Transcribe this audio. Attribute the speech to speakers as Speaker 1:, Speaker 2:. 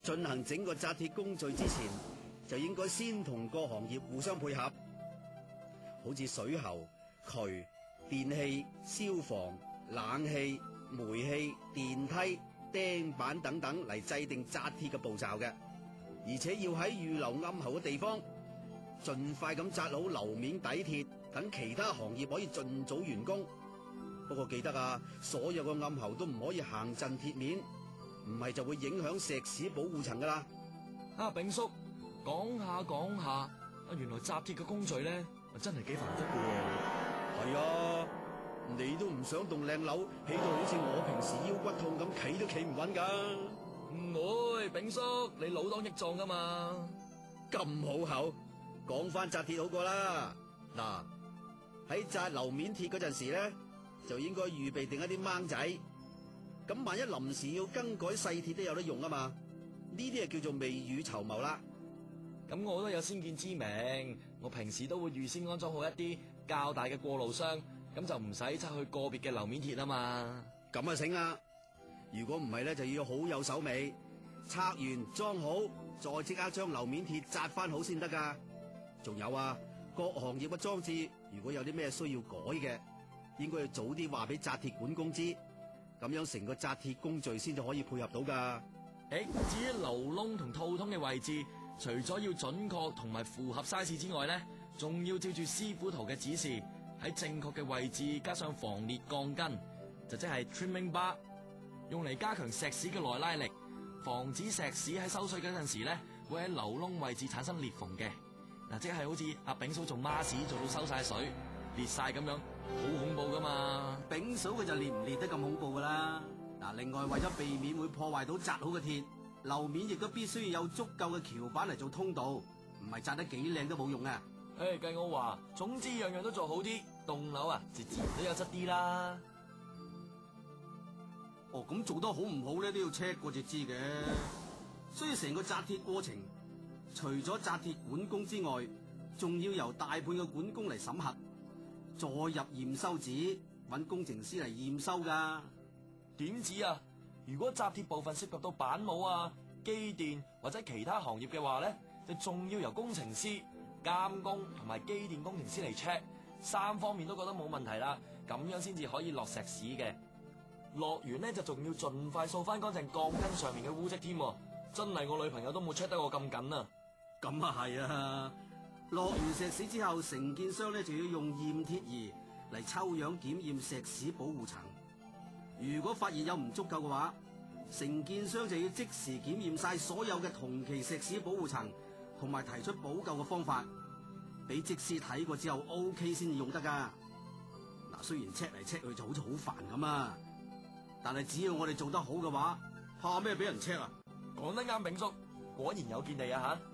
Speaker 1: 進行整個紮鐵工序之前，就應該先同各行業互相配合，好似水喉、渠、電器、消防、冷氣、煤氣、電梯、釘板等等嚟制定紮鐵嘅步驟嘅，而且要喺預留暗喉嘅地方，盡快咁紮好樓面底鐵，等其他行業可以盡早完工。不過記得啊，所有嘅暗喉都唔可以行陣鐵面，唔係就會影響石屎保護層噶啦。
Speaker 2: 炳叔，講下，原來紮鐵嘅工序咧，真係幾繁複嘅喎。
Speaker 1: 係啊，你都唔想棟靚樓起到好似我平時腰骨痛咁企都企唔穩噶。
Speaker 2: 唔會，炳叔，你老當益壯噶嘛。
Speaker 1: 咁好口，講翻紮鐵好過啦。嗱，喺紮樓面鐵嗰陣時咧，就應該預備定一啲掹仔，咁萬一臨時要更改細鐵都有得用啊嘛。呢啲就叫做未雨綢繆啦。
Speaker 2: 咁我都有先見之明，我平時都會預先安裝好一啲較大嘅過路箱，咁就唔使拆去個別嘅樓面鐵啊嘛。
Speaker 1: 咁啊醒啦！如果唔係咧，就要好有手尾，拆完裝好，再即刻將樓面鐵紮翻好先得噶。仲有啊，各行業嘅裝置如果有啲咩需要改嘅，應該要早啲話俾紮鐵管工知，咁樣成個紮鐵工序先至可以配合到噶。
Speaker 2: 至於流窿同套筒嘅位置，除咗要準確同埋符合 size 之外呢，仲要照住師傅圖嘅指示，喺正確嘅位置加上防裂鋼筋，就即係 trimming bar， 用嚟加強石屎嘅內拉力，防止石屎喺收水嗰陣時呢會喺流窿位置產生裂縫嘅。即係好似阿炳嫂做孖屎做到收晒水裂晒咁樣，好恐怖噶嘛。
Speaker 3: 炳嫂佢就裂唔裂得咁恐怖噶啦。另外為咗避免會破壞到紮好嘅鐵，樓面亦都必須要有足夠嘅橋板嚟做通道，唔係紮得幾靚都冇用啊。
Speaker 2: 計我話，總之樣樣都做好啲，棟樓啊自然都有質啲啦。
Speaker 3: 咁做得好唔好咧都要 check 過至知嘅。所以成個紮鐵過程，除咗紮鐵管工之外，仲要由大判嘅管工嚟審核，再入驗收紙，搵工程師嚟驗收噶。
Speaker 2: 點止啊？如果紮鐵部分涉及到板模啊、機電或者其他行業嘅話咧，就仲要由工程師、監工同埋機電工程師嚟 check， 三方面都覺得冇問題啦，咁樣先至可以落石屎嘅。落完咧就仲要盡快掃翻乾淨鋼筋上面嘅污漬添，真係我女朋友都冇 check 得我咁緊啊！
Speaker 3: 咁啊係啊，落完石屎之後，承建商咧就要用驗鐵儀嚟抽樣檢驗石屎保護層。如果發現有唔足夠嘅話，承建商就要即時檢驗晒所有嘅同期石屎保護層，同埋提出補救嘅方法，俾則師睇過之後 OK 先至用得噶。雖然 check 嚟 check 去就好似好煩咁啊，但係只要我哋做得好嘅話，怕咩俾人 check 啊？
Speaker 2: 講得啱，炳叔，果然有見地啊吓！